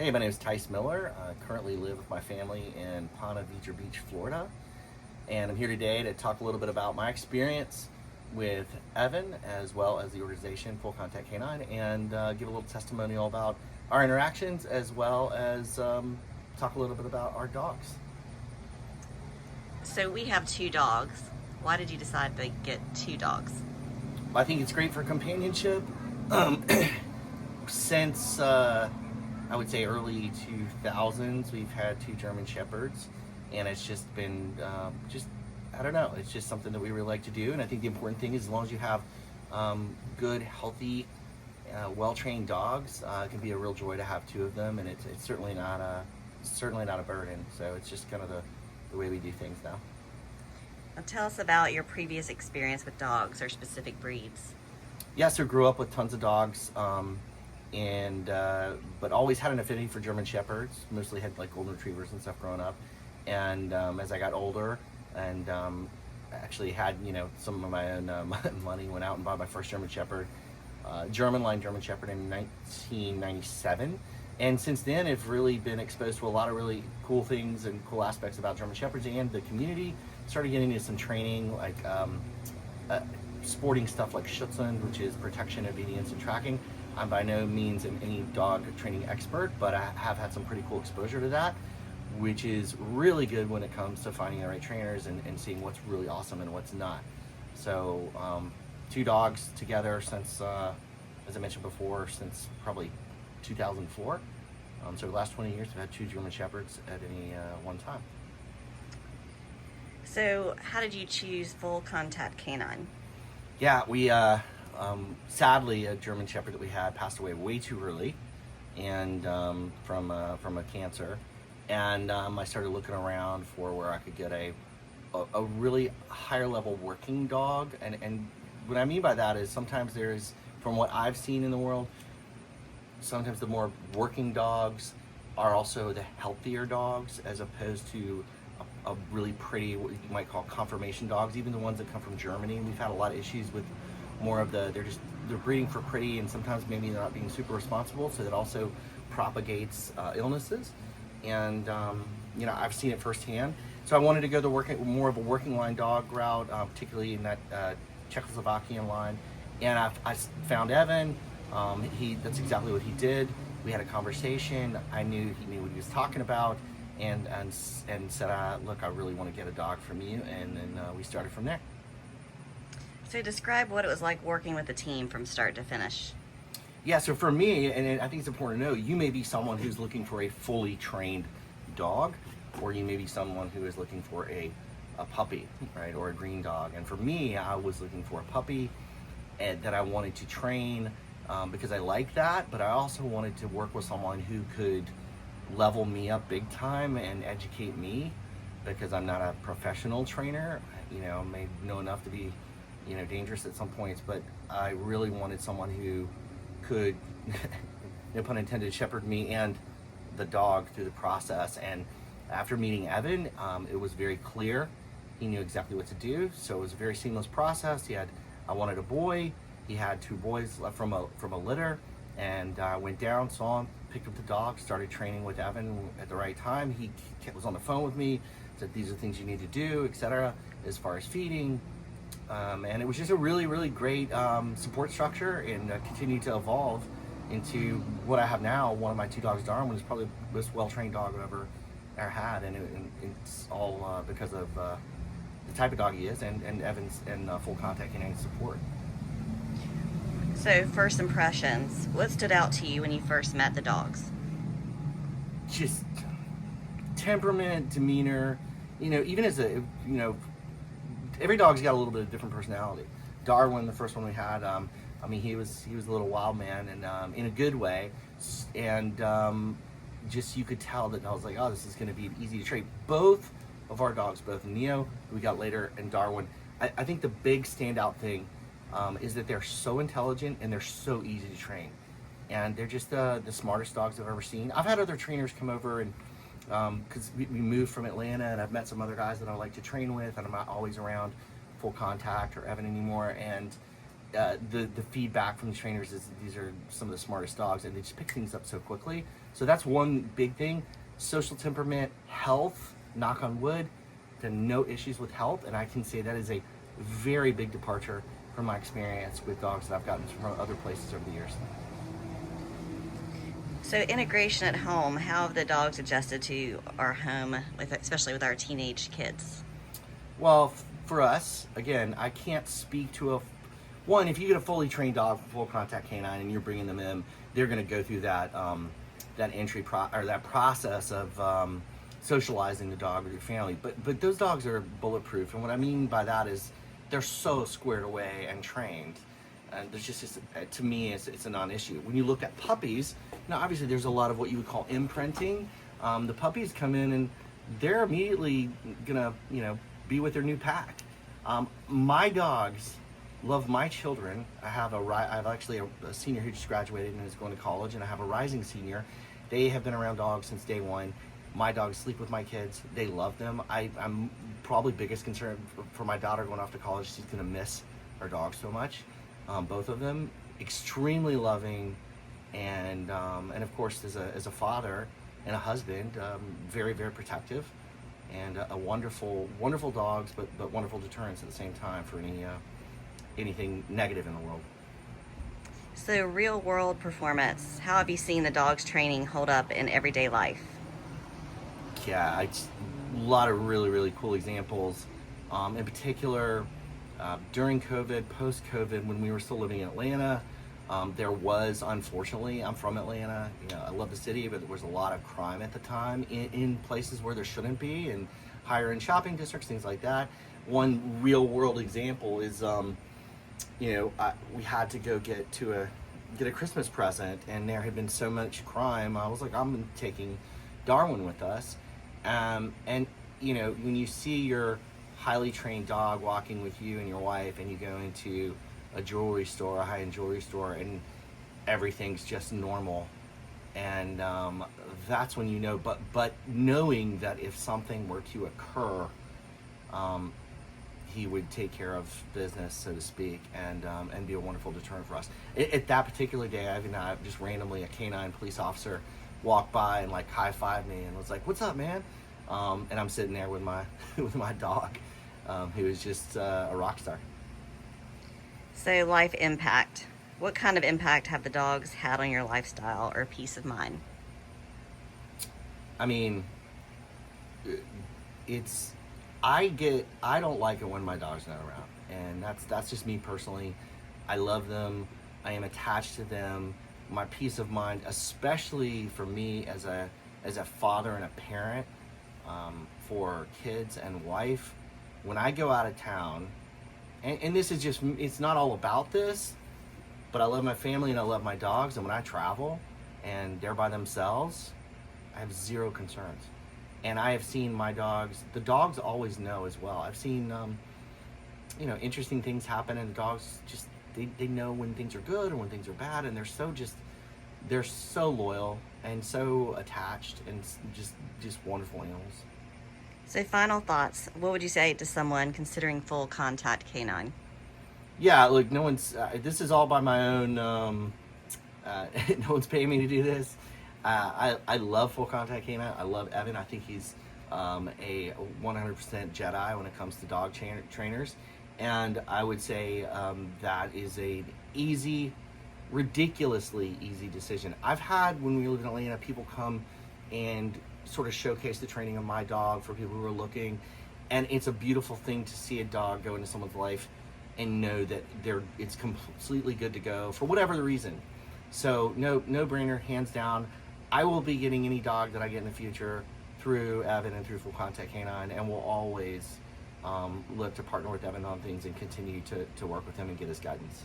Hey, my name is Tice Miller. I currently live with my family in Ponte Vedra Beach, Florida. And I'm here today to talk a little bit about my experience with Evan, as well as the organization Full Contact Canine, and give a little testimonial about our interactions, as well as talk a little bit about our dogs. So we have two dogs. Why did you decide to get two dogs? I think it's great for companionship. Since I would say early 2000s, we've had two German Shepherds, and it's just been I don't know, it's just something that we really like to do. And I think the important thing is, as long as you have good, healthy, well-trained dogs, it can be a real joy to have two of them, and it's certainly not a burden. So it's just kind of the way we do things now. Now tell us about your previous experience with dogs or specific breeds. Yeah, so grew up with tons of dogs, and but always had an affinity for German Shepherds. Mostly had like golden retrievers and stuff growing up. And as I got older, and actually had some of my own money, went out and bought my first German Shepherd, German line German Shepherd, in 1997. And since then, I've really been exposed to a lot of really cool things and cool aspects about German Shepherds and the community. Started getting into some training, like sporting stuff like Schutzhund, which is protection, obedience, and tracking. I'm by no means any dog training expert, but I have had some pretty cool exposure to that, which is really good when it comes to finding the right trainers and seeing what's really awesome and what's not. So two dogs together since, as I mentioned before, since probably 2004. So the last 20 years, I've had two German Shepherds at any one time. So how did you choose Full Contact Canine? Yeah, we sadly, a German Shepherd that we had passed away way too early, and from a cancer. And I started looking around for where I could get a really higher level working dog. And what I mean by that is, sometimes there's, from what I've seen in the world, sometimes the more working dogs are also the healthier dogs, as opposed to a really pretty, what you might call conformation dogs. Even the ones that come from Germany, we've had a lot of issues with more of they're breeding for pretty, and sometimes maybe they're not being super responsible, so that also propagates illnesses. And I've seen it firsthand. So I wanted to go more of a working line dog route, particularly in that Czechoslovakian line. And I found Evan. That's exactly what he did. We had a conversation. I knew he knew what he was talking about, and said, look, I really want to get a dog from you. And then we started from there. So describe what it was like working with the team from start to finish. Yeah, so for me, and I think it's important to know, you may be someone who's looking for a fully trained dog, or you may be someone who is looking for a puppy, right, or a green dog. And for me, I was looking for a puppy that I wanted to train because I like that, but I also wanted to work with someone who could level me up big time and educate me, because I'm not a professional trainer. I may know enough to be dangerous at some points, but I really wanted someone who could, no pun intended, shepherd me and the dog through the process. And after meeting Evan, it was very clear. He knew exactly what to do, so it was a very seamless process. I wanted a boy. He had two boys left from a litter, and I went down, saw him, picked up the dog, started training with Evan at the right time. He was on the phone with me, said these are things you need to do, etc., as far as feeding. And it was just a really, really great support structure, and continued to evolve into what I have now. One of my two dogs, Darwin, is probably the most well-trained dog I've ever had, and it's all because of the type of dog he is, and Evan's and Full Contact Canine support. So first impressions, what stood out to you when you first met the dogs? Just temperament, demeanor, even as every dog's got a little bit of different personality. Darwin, the first one we had, he was a little wild man, and in a good way, and just you could tell that I was like, oh, this is going to be easy to train. Both of our dogs, both Neo, who we got later, and Darwin, I think the big standout thing is that they're so intelligent and they're so easy to train, and they're just the smartest dogs I've ever seen. I've had other trainers come over, and because we moved from Atlanta, and I've met some other guys that I like to train with, and I'm not always around Full Contact or Evan anymore, and the feedback from the trainers is these are some of the smartest dogs, and they just pick things up so quickly. So that's one big thing. Social temperament, health, knock on wood, then no issues with health, and I can say that is a very big departure from my experience with dogs that I've gotten from other places over the years. So integration at home, how have the dogs adjusted to our home, especially with our teenage kids? Well, for us, again, I can't speak to one. If you get a fully trained dog, full contact canine, and you're bringing them in, they're going to go through that that process of socializing the dog with your family. But those dogs are bulletproof, and what I mean by that is they're so squared away and trained. And there's just to me, it's a non-issue. When you look at puppies, now obviously there's a lot of what you would call imprinting. The puppies come in and they're immediately gonna, be with their new pack. My dogs love my children. I have actually a senior who just graduated and is going to college, and I have a rising senior. They have been around dogs since day one. My dogs sleep with my kids. They love them. I'm probably biggest concern for my daughter going off to college. She's gonna miss her dog so much. Both of them extremely loving, and of course as a father and a husband, very, very protective, and a wonderful dogs, but wonderful deterrents at the same time for anything negative in the world. So real world performance, how have you seen the dog's training hold up in everyday life? Yeah, a lot of really, really cool examples. In particular, during COVID, post-COVID, when we were still living in Atlanta, there was, unfortunately, I'm from Atlanta, I love the city, but there was a lot of crime at the time in places where there shouldn't be, and higher end shopping districts, things like that. One real world example is, we had to go get a Christmas present, and there had been so much crime. I was like, I'm taking Darwin with us. And when you see your highly trained dog walking with you and your wife, and you go into a jewelry store, a high-end jewelry store, and everything's just normal, and that's when but knowing that if something were to occur, he would take care of business, so to speak, and be a wonderful deterrent for us. At that particular day, I just randomly, a canine police officer walked by and like high-fived me and was like, "What's up, man?" And I'm sitting there with my with my dog, who is just a rock star. So life impact. What kind of impact have the dogs had on your lifestyle or peace of mind? I mean, I don't like it when my dog's not around, and that's just me personally. I love them. I am attached to them. My peace of mind, especially for me as a father and a parent, for kids and wife, when I go out of town, and this is just, it's not all about this, but I love my family and I love my dogs, and when I travel and they're by themselves, I have zero concerns. And I have seen the dogs always know as well. I've seen, interesting things happen, and the dogs just, they know when things are good or when things are bad, and they're so loyal and so attached, and just wonderful animals. So final thoughts, what would you say to someone considering full contact canine? Yeah, look, this is all by my own, no one's paying me to do this. I love full contact canine. I love Evan. I think he's a 100% Jedi when it comes to dog trainers. And I would say that is a ridiculously easy decision. I've had, when we lived in Atlanta, people come and sort of showcase the training of my dog for people who are looking. And it's a beautiful thing to see a dog go into someone's life and know that it's completely good to go for whatever the reason. So no brainer, hands down. I will be getting any dog that I get in the future through Evan and through Full Contact Canine, and will always look to partner with Evan on things and continue to work with him and get his guidance.